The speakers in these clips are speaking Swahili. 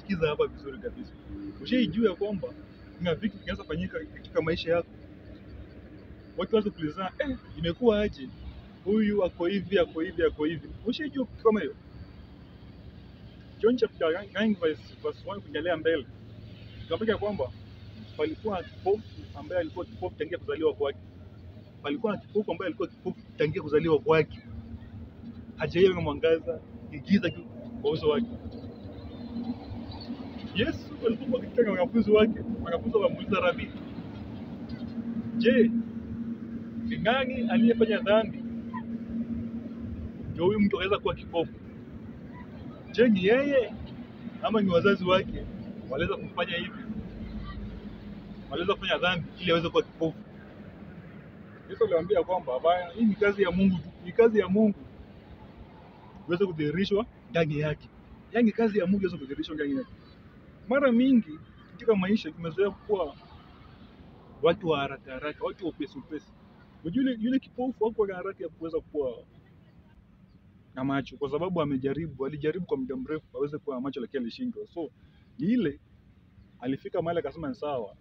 Sikiza hapa vizuri kabisa. Ushaijua kwamba kuna vitu vinaweza fanyika katika maisha yako, watu waanze kuulizana, imekuwa aje huyu ako hivi ako hivi ako hivi. Ushaijua kitu kama hiyo? John chapter 9 verse 1 kuendelea mbele, tunapata kwamba palikuwa na kipofu ambaye alikuwa kipofu tangia kuzaliwa kwake. Palikuwa na kipofu ambaye alikuwa kipofu tangia kuzaliwa kwake, hajaiona mwangaza, ni giza kwa uso wake. Yesu alipokuwa katika wanafunzi wake, wanafunzi wakamuuliza, Rabi, je, ni nani aliyefanya dhambi ndio huyu mtu aweza kuwa kipofu? Je, ni yeye ama ni wazazi wake waliweza kumfanya hivi? Waliweza kufanya dhambi ili aweze kuwa kipofu? Yesu aliwaambia kwamba hapana, hii ni kazi ya Mungu tu, ni kazi ya Mungu iweze kudhihirishwa ndani yake. Yaani kazi ya Mungu iweze kudhihirishwa ndani yake. Mara mingi katika maisha tumezoea kuwa watu wa haraka haraka, watu wa upesi upesi. Yule kipofu hakuwa na haraka ya kuweza kuwa na macho, kwa sababu alijaribu kwa muda mrefu aweze kuwa na macho, lakini alishindwa. So ile alifika mahali akasema ni sawa,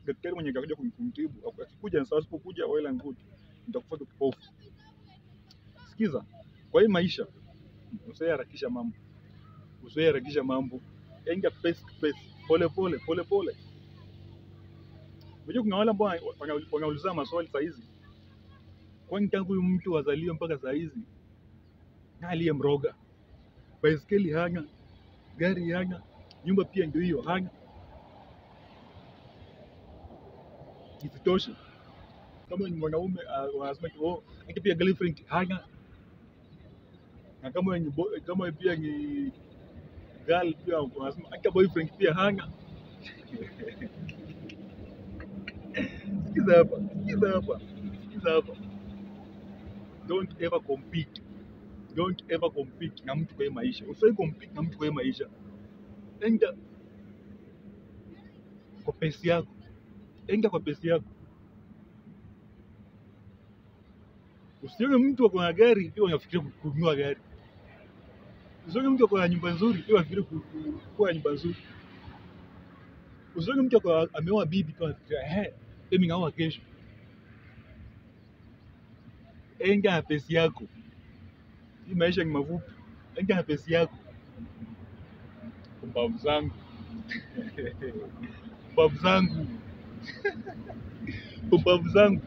daktari mwenye kakuja kumtibu akikuja ni sawa, asipokuja well and good, nitakufa kipofu. Sikiza, kwa hii maisha usiharakisha mambo, enda pace, pole pole. Unajua kuna wale ambao wanauliza maswali saa hizi, kwani tangu huyu mtu azaliwe mpaka saa hizi na aliyemroga? Baiskeli hana, gari hana, nyumba pia ndio hiyo hana. Isitoshe, kama ni mwanaume wanasema hata pia girlfriend hana, na kama pia ni girl pia wanasema hata boyfriend pia hana. Sikiza hapa. Don't ever compete na mtu kwa maisha. Usiwahi compete na mtu kwa maisha. Enda kwa pesi yako. Usione mtu ako na gari pia unafikiria kununua gari. Usione mtu ako na nyumba nzuri pia unafikiria kuwa nyumba nzuri. Usione mtu ameoa bibi pia unafikiria mimi naoa kesho. Enda na pesi yako. Hii maisha ni mafupi. Enda na pesi yako. Pumbavu zangu.